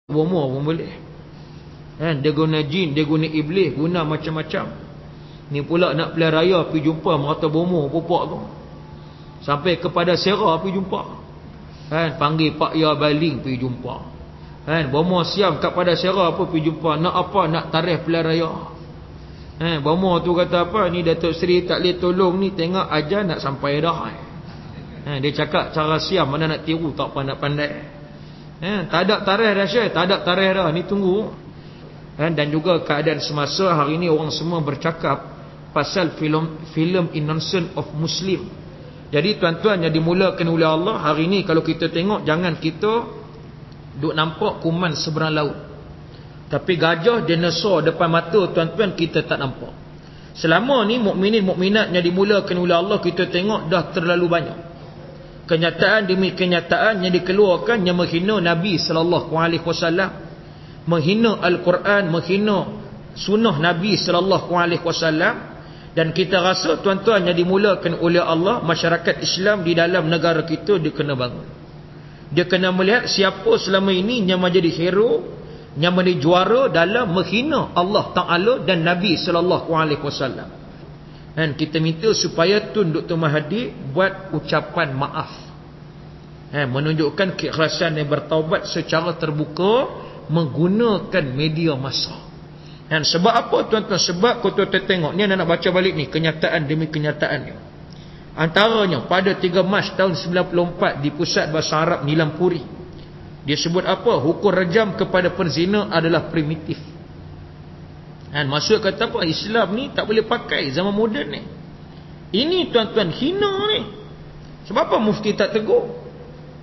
bomo pun boleh. Dia guna jin, dia guna iblis, guna macam-macam. Ni pula nak pilihan raya pergi jumpa merata bomo pupak tu. Sampai kepada Sera pergi jumpa. Panggil Pak Ya Baling pergi jumpa. Bomo siam kepada Sera apa pergi jumpa. Nak apa? Nak tarikh pilihan raya. Bomo tu kata apa? Ni Datuk Seri tak boleh tolong ni, tengok ajar nak sampai dah. Dia cakap cara siam mana nak tiru, tak apa nak pandai. Tak ada tarikh dah Syekh, tak ada tarikh dah, ni tunggu. Dan juga keadaan semasa hari ni orang semua bercakap pasal filem Innocence of Muslim. Jadi tuan-tuan yang dimulakan oleh Allah, hari ni kalau kita tengok, jangan kita duk nampak kuman seberang laut. Tapi gajah, dinosaur depan mata tuan-tuan kita tak nampak. Selama ni mukminin mukminat yang dimulakan oleh Allah, kita tengok dah terlalu banyak kenyataan demi kenyataan yang dikeluarkan yang menghina Nabi sallallahu alaihi wasallam, menghina Al-Quran, menghina sunnah Nabi sallallahu alaihi wasallam. Dan kita rasa tuan-tuan yang dimulakan oleh Allah, masyarakat Islam di dalam negara kita dia kena bangun. Dia kena melihat siapa selama ini yang menjadi hero, yang menjadi juara dalam menghina Allah Taala dan Nabi sallallahu alaihi wasallam. Dan kita minta supaya Tun Dr. Mahathir buat ucapan maaf, menunjukkan keikhlasan yang bertaubat secara terbuka menggunakan media massa. Dan sebab apa tuan-tuan? Sebab kau tuan-tuan tengok ni, nak baca balik ni kenyataan demi kenyataan ni. Antaranya pada 3 Mac tahun 94 di Pusat Bahasa Arab Nilampuri, dia sebut apa? Hukum rejam kepada penzina adalah primitif. Maksud kata apa? Islam ni tak boleh pakai zaman moden ni. Ini tuan-tuan hina ni. Sebab apa mufti tak tegur?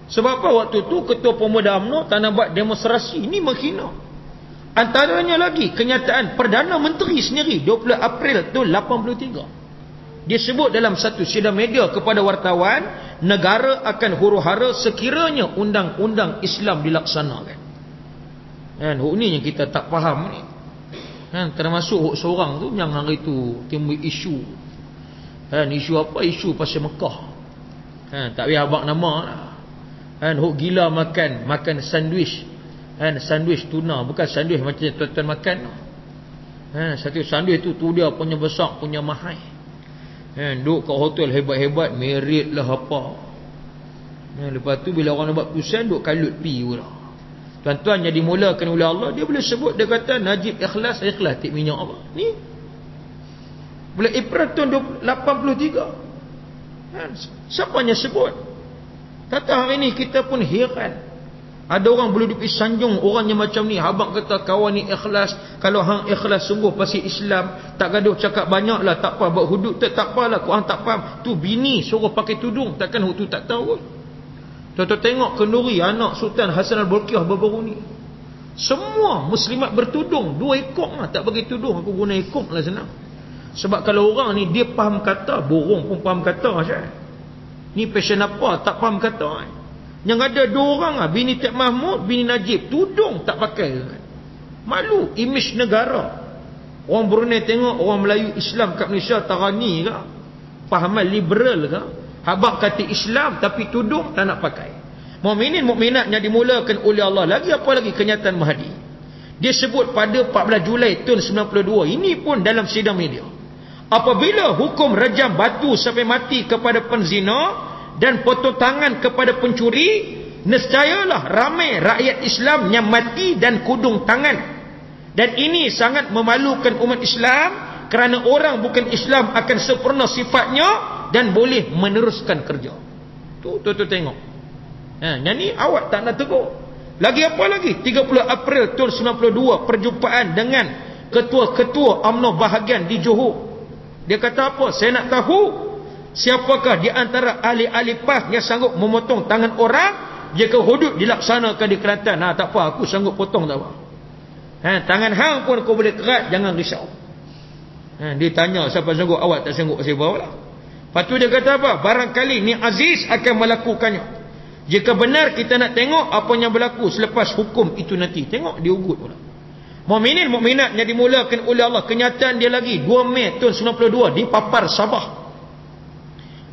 Sebab apa waktu tu Ketua Pemuda UMNO tak nak buat demonstrasi? Ini menghina. Antaranya lagi kenyataan Perdana Menteri sendiri 20 April tahun 83. Dia sebut dalam satu sidang media kepada wartawan, negara akan huru-hara sekiranya undang-undang Islam dilaksanakan. Huk ni yang kita tak faham ni. Termasuk huk seorang tu yang hari tu timbul isu. Isu apa? Isu pasal Mekah. Tak payah abang nama lah. Huk gila makan sandwich. Sandwich tuna, bukan sandwich macam tuan-tuan makan. Satu sandwich tu dia punya besar, punya mahal. Duduk kat hotel hebat-hebat, merit lah apa. Lepas tu bila orang nak buat putusan, duduk kalut pi pula. Tuan-tuan yang dimulakan oleh Allah, dia boleh sebut, dia kata Najib ikhlas tik minyak apa ni. Bulan April tahun 83. Siapa yang sebut? Kata hari ni kita pun heran. Ada orang boleh duduk sanjung orang yang macam ni. Abang kata kawan ni ikhlas. Kalau hang ikhlas sungguh pasal Islam, tak gaduh cakap banyak lah, tak apa, buat hudud tak apalah, korang tak faham. Tu bini suruh pakai tudung, takkan tu tak tahu. Tuan-tuan tengok kenduri anak Sultan Hasan Al-Bolkiah baru-baru ni. Semua muslimat bertudung, 2 ekor lah, tak bagi tudung, aku guna ekor lah senang. Sebab kalau orang ni dia faham kata, burung pun faham kata Syed. Ni passion apa, tak faham kata. Yang ada 2 orang lah, bini Tek Mahmud, bini Najib, tudung tak pakai. Malu, image negara. Orang Brunei tengok orang Melayu Islam kat Malaysia tarani ke? Fahaman liberal ke? Habaq kata Islam tapi tudung tak nak pakai. Mukminin mukminat yang dimulakan oleh Allah. Lagi apa lagi kenyataan Mahdi? Dia sebut pada 14 Julai tahun 92. Ini pun dalam sidang media. Apabila hukum rejam batu sampai mati kepada penzina dan potong tangan kepada pencuri, nescayalah ramai rakyat Islam yang mati dan kudung tangan. Dan ini sangat memalukan umat Islam, kerana orang bukan Islam akan sempurna sifatnya dan boleh meneruskan kerja. Tu tengok. Yang ni awak tak nak tegur. Lagi apa lagi? 30 April tahun 92 perjumpaan dengan ketua-ketua UMNO bahagian di Johor. Dia kata apa? Saya nak tahu siapakah di antara ahli-ahli PAS yang sanggup memotong tangan orang jika hudud dilaksanakan di Kelantan. Tak apa, aku sanggup potong, tak apa. Tangan hang pun kau boleh kerat, jangan risau. Dia tanya siapa sanggup, awak tak sanggup, saya bawa lah. Lepas tu dia kata apa? Barangkali ni Aziz akan melakukannya. Jika benar kita nak tengok apa yang berlaku selepas hukum itu nanti. Tengok dia ugut pula. Mukminin mukminat yang dimulakan oleh Allah. Kenyataan dia lagi 2 Mei tahun 92 di Papar Sabah.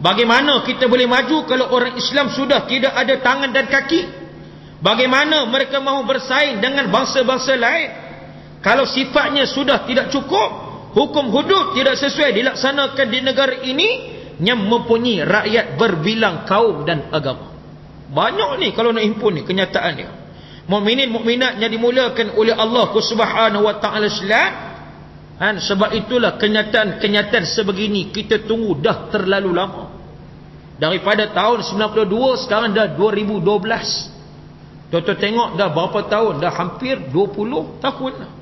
Bagaimana kita boleh maju kalau orang Islam sudah tidak ada tangan dan kaki? Bagaimana mereka mahu bersaing dengan bangsa-bangsa lain kalau sifatnya sudah tidak cukup, hukum hudud tidak sesuai dilaksanakan di negara ini yang mempunyai rakyat berbilang kaum dan agama. Banyak ni kalau nak himpun ni kenyataan dia. Mukminin mukminat yang dimulakan oleh Allah Subhanahu wa taala sekalian, sebab itulah kenyataan sebegini kita tunggu dah terlalu lama. Daripada tahun 92 sekarang dah 2012. Tuan-tuan tengok dah berapa tahun? Dah hampir 20 tahun dah.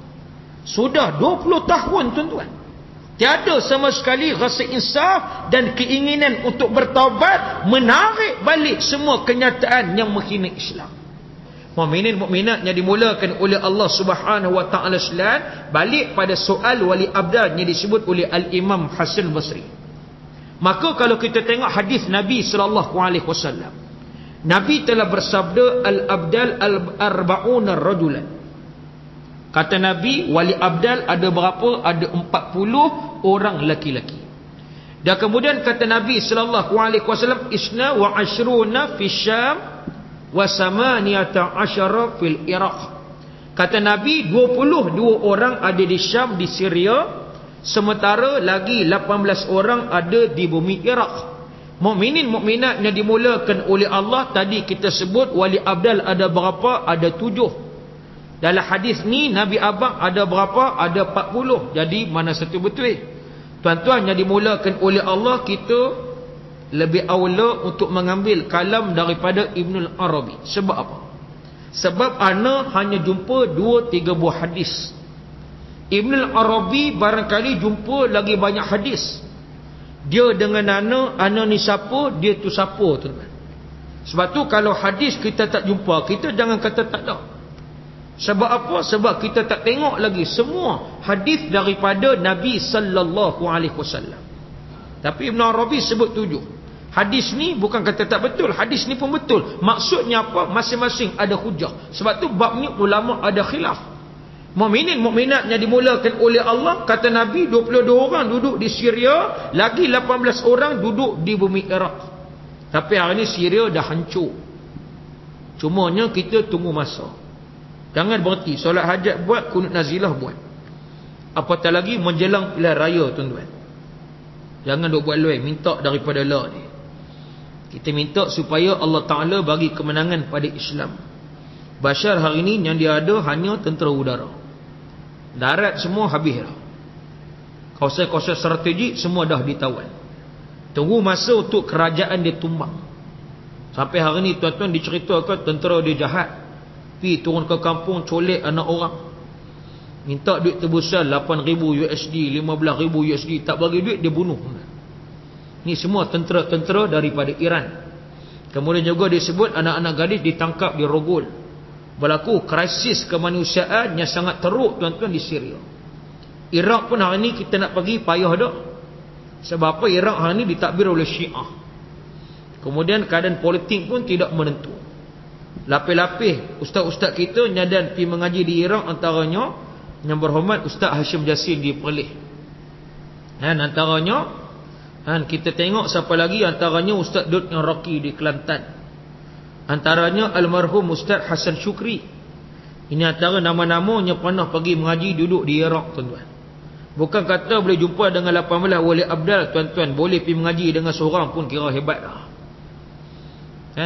Sudah 20 tahun tuan-tuan. Tiada sama sekali rasa insaf dan keinginan untuk bertaubat, menarik balik semua kenyataan yang menghina Islam. Mukminin mukminat yang dimulakan oleh Allah Subhanahu wa taala sekalian, balik pada soal wali abdal yang disebut oleh Al-Imam Hasan Basri. Maka kalau kita tengok hadis Nabi sallallahu alaihi wasallam, Nabi telah bersabda, al-abdal al-arba'una rajulan. Kata Nabi, wali abdal ada berapa? Ada 40 orang laki-laki. Dan kemudian kata Nabi sallallahu alaihi wasallam, isna wa ashruna fi Syam wa samaniyata asyara fil Iraq. Kata Nabi, 22 orang ada di Syam, di Syria, sementara lagi 18 orang ada di bumi Iraq. Mukminin mukminat yang dimulakan oleh Allah, tadi kita sebut wali abdal ada berapa? Ada 7. Dalam hadis ni Nabi abang ada berapa? Ada 40. Jadi mana satu betul? Tuan-tuan yang dimulakan oleh Allah, kita lebih awal untuk mengambil kalam daripada Ibnul Arabi. Sebab apa? Sebab ana hanya jumpa 2-3 buah hadis. Ibnul Arabi barangkali jumpa lagi banyak hadis. Dia dengan ana ni siapa, dia tu siapa, tuan-tuan. Sebab tu kalau hadis kita tak jumpa, kita jangan kata tak ada. Sebab apa? Sebab kita tak tengok lagi semua hadis daripada Nabi sallallahu alaihi wasallam. Tapi Ibn Arabi sebut 7. Hadis ni bukan kata tak betul, hadis ni pun betul. Maksudnya apa? Masing-masing ada hujah. Sebab tu bab ni ulama ada khilaf. Mukminin mukminat yang dimulakan oleh Allah, kata Nabi 22 orang duduk di Syria, lagi 18 orang duduk di bumi Iraq. Tapi hari ni Syria dah hancur. Cumanya kita tunggu masa. Jangan berhenti solat hajat buat, kunut nazilah buat. Apatah lagi menjelang pilihan raya tuan-tuan. Jangan duk buat luai, minta daripada Allah ni. Kita minta supaya Allah Ta'ala bagi kemenangan pada Islam. Bashar hari ni yang dia ada hanya tentera udara. Darat semua habis dah. Kawasan-kawasan strategik semua dah ditawan. Tunggu masa untuk kerajaan dia tumbang. Sampai hari ni tuan-tuan diceritakan tentera dia jahat. Pergi turun ke kampung, colek anak orang. Minta duit tebusan 8,000 USD, 15,000 USD. Tak bagi duit, dia bunuh. Ni semua tentera-tentera daripada Iran. Kemudian juga disebut anak-anak gadis ditangkap, dirogol. Berlaku krisis kemanusiaan yang sangat teruk tuan-tuan di Syria. Iraq pun hari ni kita nak pergi payah dah. Sebab apa? Iraq hari ni ditakbir oleh Syiah. Kemudian keadaan politik pun tidak menentu. Lapis-lapis ustaz-ustaz kita nyadan pergi mengaji di Iraq, antaranya yang berhormat Ustaz Hashim Jassin di Perlis. Antaranya kita tengok siapa lagi, antaranya Ustaz Dut yang Rocky di Kelantan. Antaranya almarhum Ustaz Hasan Syukri. Ini antara nama-nama yang pernah pergi mengaji duduk di Iraq tuan-tuan. Bukan kata boleh jumpa dengan 18 wali abdal tuan-tuan, boleh pergi mengaji dengan seorang pun kira hebat dah.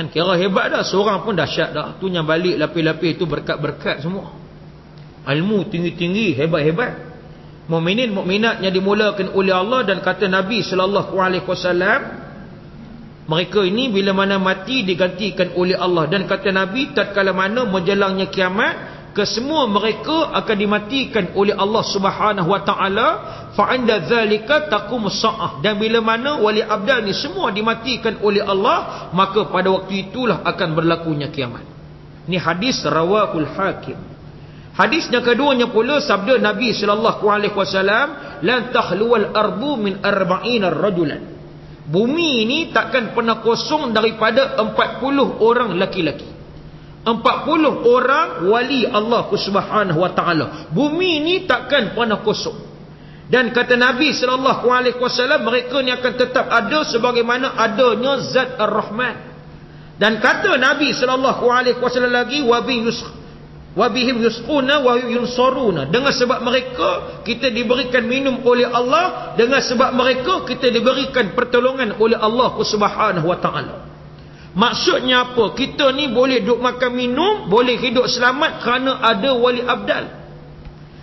Kira hebat dah, seorang pun dahsyat dah. Tu yang balik lapis-lapis tu berkat-berkat semua. Ilmu tinggi-tinggi, hebat-hebat. Mukminin mukminat yang dimulakan oleh Allah, dan kata Nabi sallallahu alaihi wasallam, mereka ini bila mana mati digantikan oleh Allah. Dan kata Nabi, tatkala mana menjelangnya kiamat, kesemua mereka akan dimatikan oleh Allah Subhanahu wa taala. Fa 'inda zalika taqumus saah. Dan bila mana wali abdal ni semua dimatikan oleh Allah, maka pada waktu itulah akan berlakunya kiamat. Ini hadis rawahul Hakim. Hadis yang keduanya pula sabda Nabi sallallahu alaihi wasallam, lan takhluwal ardu min 40 rajulan. Bumi ini takkan pernah kosong daripada 40 orang laki-laki. 40 orang wali Allah Subhanahu wa taala. Bumi ini takkan pernah kosong. Dan kata Nabi sallallahu alaihi wasallam, mereka ni akan tetap ada sebagaimana adanya Zat Ar-Rahman. Dan kata Nabi SAW lagi, wabihim yusquna wa yunsaruna. Dengan sebab mereka kita diberikan minum oleh Allah, dengan sebab mereka kita diberikan pertolongan oleh Allah Subhanahu wa taala. Maksudnya apa? Kita ni boleh duk makan minum, boleh hidup selamat kerana ada wali abdal.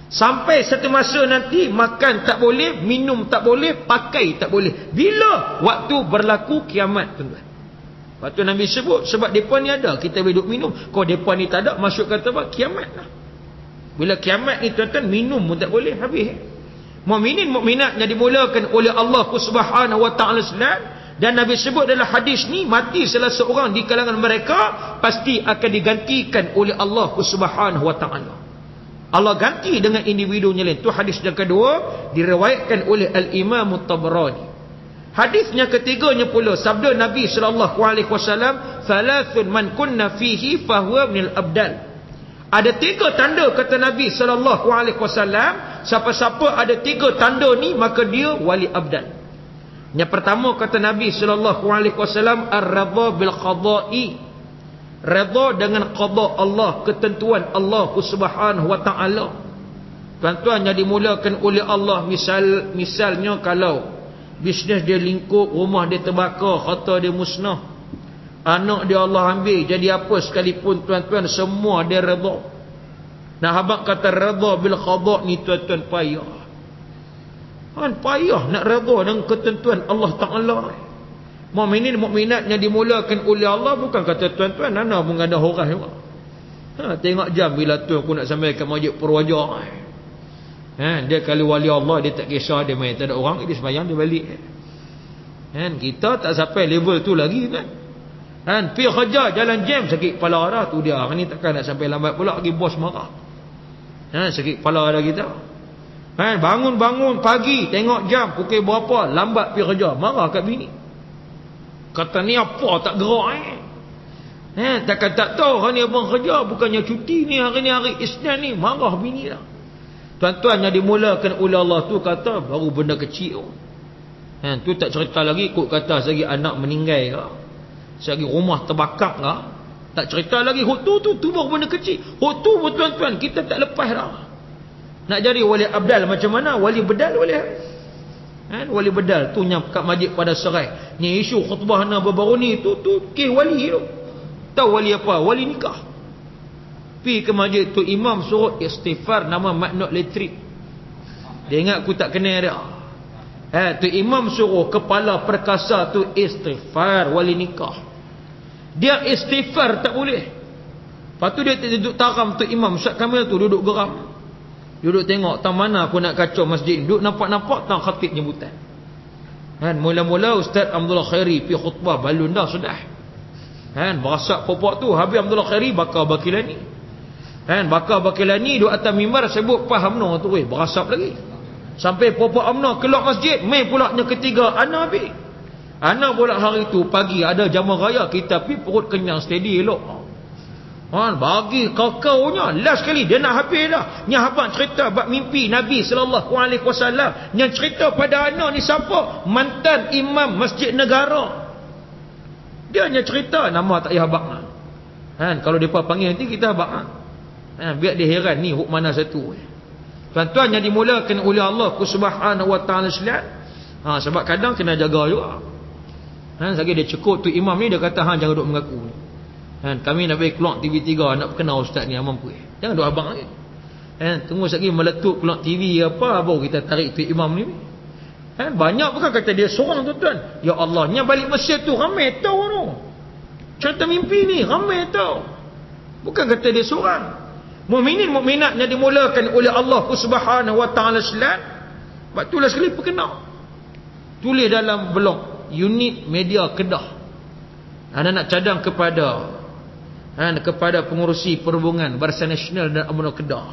Sampai satu masa nanti makan tak boleh, minum tak boleh, pakai tak boleh. Bila? Waktu berlaku kiamat, tuan-tuan. Waktu Nabi sebut, sebab mereka ni ada, kita boleh duk minum. Kalau mereka ni tak ada, masuk kata apa? Kiamat lah. Bila kiamat ni, tuan-tuan, minum pun tak boleh, habis. Mukminin mukminat yang dimulakan oleh Allah Subhanahu wa taala dan Nabi sebut dalam hadis ni, mati salah seorang di kalangan mereka pasti akan digantikan oleh Allah Subhanahu wa taala. Allah ganti dengan individunya lain. Itu hadis yang kedua, diriwayatkan oleh Al-Imam At-Tabrani. Hadisnya ketiganya pula, sabda Nabi SAW, "Thalathun man kunna fihi fahuwa minal abdal." Ada 3 tanda kata Nabi SAW, siapa-siapa ada 3 tanda ni, maka dia wali abdal. Yang pertama kata Nabi SAW, ar-radha bil qada'i. Redha dengan qada Allah, ketentuan Allah Subhanahu wa taala. Tuan-tuan yang dimulakan oleh Allah, misalnya kalau bisnes dia lingkup, rumah dia terbakar, harta dia musnah, anak dia Allah ambil, jadi apa sekalipun tuan-tuan, semua dia redha. Nah, abang kata redha bil qada ni, tuan-tuan, payah. Payah nak redha dengan ketentuan Allah taala. Mukminin mukminat yang dimulakan oleh Allah, bukan kata tuan-tuan ana pun ada horas juga. Tengok jam bila tu aku nak sampai ke Masjid Purwaja. Dia kalau wali Allah, dia tak kisah dia main tak ada orang, dia sembahyang dia balik. Kita tak sampai level tu lagi kan. Pergi kerja jalan jam sakit kepala dah tu dia. Ni takkan nak sampai lambat pula lagi bos marah. Sakit kepala dah kita. Bangun-bangun pagi tengok jam pukul berapa, lambat pergi kerja, marah kat bini. Kata ni apa tak gerak takkan tak tahu hari ni abang kerja, bukannya cuti ni, hari ni hari Isnin ni, marah bini lah. Tuan-tuan yang dimulakan oleh Allah tu kata baru benda kecil. Tu tak cerita lagi kok kata segi anak meninggal ke, segi rumah terbakar ke, tak cerita lagi hut tu baru benda kecil. Hut tu tuan-tuan kita tak lepas dah. Nak jadi wali abdal macam mana? Wali bedal, wali wali bedal tu yang kat masjid pada serai ni, isu khutbah na baru ni tu kes wali tu. Tahu wali apa? Wali nikah. Pi ke masjid tu, imam suruh istighfar nama maknuk letrik. Dia ingat aku tak kenal dia. Tu imam suruh kepala perkasa tu istighfar wali nikah. Dia istighfar tak boleh. Lepas tu dia duduk taram tu imam Ustaz Kamil tu duduk geram. Duduk tengok tang mana aku nak kacau masjid. Duduk nampak-nampak tang khatib nyebutan. Mula-mula Ustaz Abdullah Khairi pergi khutbah balun dah sudah. Berasak popok tu, habis Abdullah Khairi bakar bakilani. Bakar bakilani duduk atas mimbar sebut faham no tu berasap lagi. Sampai popok amna keluar masjid, mai pula yang ketiga ana habis. Ana pula hari tu pagi ada jamuan raya, kita pergi perut kenyang steady elok. Bagi kakaunya last kali dia nak habis dah. Yang abang cerita bab mimpi Nabi SAW, yang cerita pada anak ni siapa? Mantan imam Masjid Negara. Dia hanya cerita, nama tak payah abang. Kalau depa panggil nanti kita abang. Biar dia heran ni huk mana satu. Tuan-tuan yang dimulakan oleh Allah Subhanahu wa taala sebab kadang kena jaga juga. Sekali dia cekut tu imam ni, dia kata jangan duk mengaku ni. Kami nak bagi keluar TV3 nak kenal ustaz ni mampu. Jangan duk abang lagi. Tunggu sekali meletup keluar TV apa baru kita tarik tu imam ni. Banyak bukan kata dia seorang tuan-tuan. Ya Allah, nya balik Mesir tu ramai tahu tu. Cerita mimpi ni ramai tahu. Bukan kata dia seorang. Mukminin mukminat yang dimulakan oleh Allah Subhanahu wa taala sebab itulah sekali perkenal. Tulis dalam blog unit media Kedah. Anda nak cadang kepada pengurusi perhubungan Barisan Nasional dan UMNO Kedah.